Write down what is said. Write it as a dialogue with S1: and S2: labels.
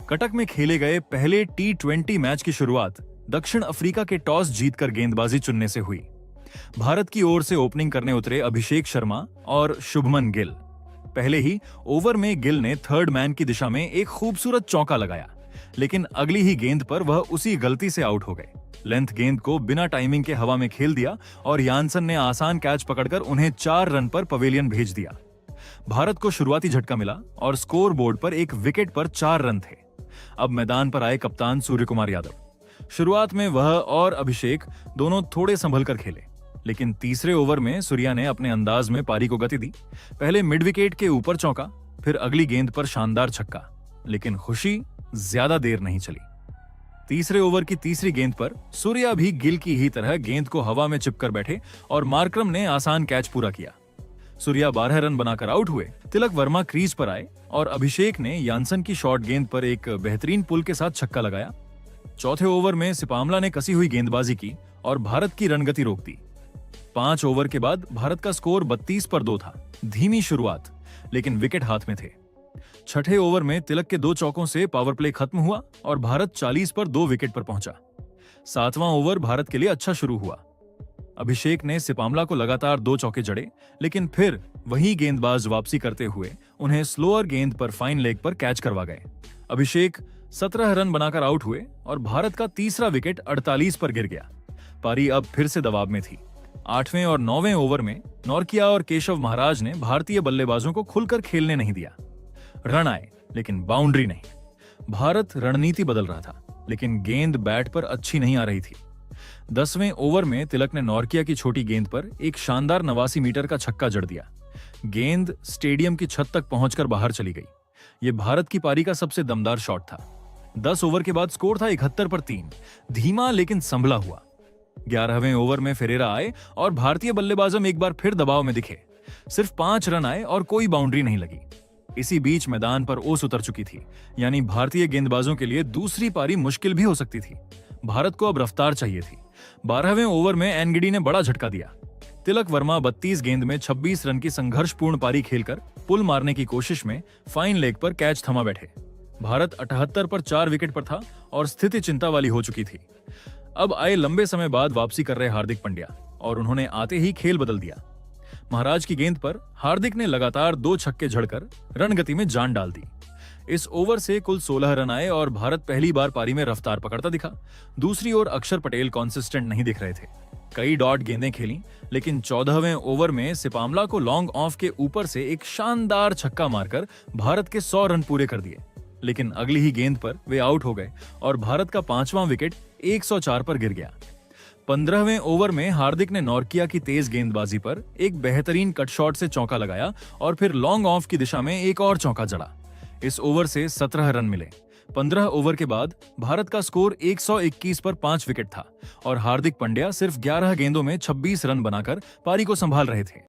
S1: कटक में खेले गए पहले T20 मैच की शुरुआत दक्षिण अफ्रीका के टॉस जीतकर गेंदबाजी चुनने से हुई। भारत की ओर से ओपनिंग करने उतरे अभिषेक शर्मा और शुभमन गिल। पहले ही ओवर में गिल ने थर्ड मैन की दिशा में एक खूबसूरत चौका लगाया, लेकिन अगली ही गेंद पर वह उसी गलती से आउट हो गए। लेंथ गेंद को बिना टाइमिंग के हवा में खेल दिया और यानसन ने आसान कैच पकड़कर उन्हें 4 रन पर पवेलियन भेज दिया। भारत को शुरुआती झटका मिला और स्कोर बोर्ड पर एक विकेट पर 4 रन थे। अब मैदान पर आए कप्तान सूर्यकुमार यादव। शुरुआत में वह और अभिषेक दोनों थोड़े संभल कर खेले, लेकिन तीसरे ओवर में सूर्या ने अपने अंदाज में पारी को गति दी। पहले मिड विकेट के ऊपर चौका, फिर अगली गेंद पर शानदार छक्का, लेकिन खुशी ज्यादा देर नहीं चली। तीसरे ओवर की तीसरी गेंद पर सूर्या भी गिल की ही तरह गेंद को हवा में चिपकर बैठे और मार्करम ने आसान कैच पूरा किया। सूर्या 12 रन बनाकर आउट हुए। तिलक वर्मा क्रीज पर आए और अभिषेक ने यानसन की शॉर्ट गेंद पर एक बेहतरीन पुल के साथ छक्का लगाया। चौथे ओवर में सिपामला ने कसी हुई गेंदबाजी की और भारत की रनगति रोक दी। 5 ओवर के बाद भारत का स्कोर 32 पर 2 था। धीमी शुरुआत, लेकिन विकेट हाथ में थे। छठे ओवर में तिलक के 2 चौकों से पावर प्ले खत्म हुआ और भारत 40 पर 2 विकेट पर पहुंचा। 7वां ओवर भारत के लिए अच्छा शुरू हुआ। अभिषेक ने सिपामला को लगातार 2 चौके जड़े, लेकिन फिर वही गेंदबाज वापसी करते हुए उन्हें स्लोअर गेंद पर फाइन लेग पर कैच करवा गए। अभिषेक 17 रन बनाकर आउट हुए और भारत का तीसरा विकेट 48 पर गिर गया। पारी अब फिर से दबाव में थी। 8वें और 9वें ओवर में नॉर्किया और केशव महाराज ने भारतीय बल्लेबाजों को खुलकर खेलने नहीं दिया। रन आए, लेकिन बाउंड्री नहीं। भारत रणनीति बदल रहा था, लेकिन गेंद बैट पर अच्छी नहीं आ रही थी। 10वें ओवर में तिलक ने नॉर्किया की छोटी गेंद पर एक शानदार 89 मीटर का छक्का जड़ दिया। गेंद स्टेडियम की छत तक पहुंचकर बाहर चली गई। यह भारत की पारी का सबसे दमदार शॉट था। 10 ओवर के बाद स्कोर था 71 पर 3। धीमा लेकिन संभला हुआ। 11वें ओवर में फेरेरा आए और भारतीय बल्लेबाजों एक बार फिर दबाव में दिखे। सिर्फ 5 रन आए और कोई बाउंड्री नहीं लगी। इसी बीच मैदान पर ओस उतर चुकी थी, यानी भारतीय गेंदबाजों के लिए दूसरी पारी मुश्किल भी हो सकती थी। भारत को अब रफ्तार चाहिए थी। 12वें ओवर में एनगिडी ने बड़ा झटका दिया। तिलक वर्मा 32 गेंद में 26 रन की संघर्षपूर्ण पारी खेलकर पुल मारने की कोशिश में फाइन लेग पर कैच थमा बैठे। भारत 78 पर 4 विकेट पर था और स्थिति चिंता वाली हो चुकी थी। अब आए लंबे समय बाद वापसी कर रहे हार्दिक पांड्या और उन्होंने आते ही खेल बदल दिया। महाराज की गेंद पर हार्दिक ने लगातार 2 छक्के झड़कर रणगति में जान डाल दी। इस ओवर से कुल 16 रन आए और भारत पहली बार पारी में रफ्तार पकड़ता दिखा। दूसरी ओर अक्षर पटेल कॉन्सिस्टेंट नहीं दिख रहे थे। कई डॉट गेंदें खेली, लेकिन 14वें ओवर में सिपामला को लॉन्ग ऑफ के ऊपर से एक शानदार छक्का मारकर भारत के 100 रन पूरे कर दिए। लेकिन अगली ही गेंद पर वे आउट हो गए और भारत का 5वां विकेट 104 पर गिर गया। 15वें ओवर में हार्दिक ने नॉर्किया की तेज गेंदबाजी पर एक बेहतरीन कट शॉट से चौका लगाया और फिर लॉन्ग ऑफ की दिशा में एक और चौका जड़ा। इस ओवर से 17 रन मिले। 15 ओवर के बाद भारत का स्कोर 121 पर 5 विकेट था और हार्दिक पांड्या सिर्फ 11 गेंदों में 26 रन बनाकर पारी को संभाल रहे थे।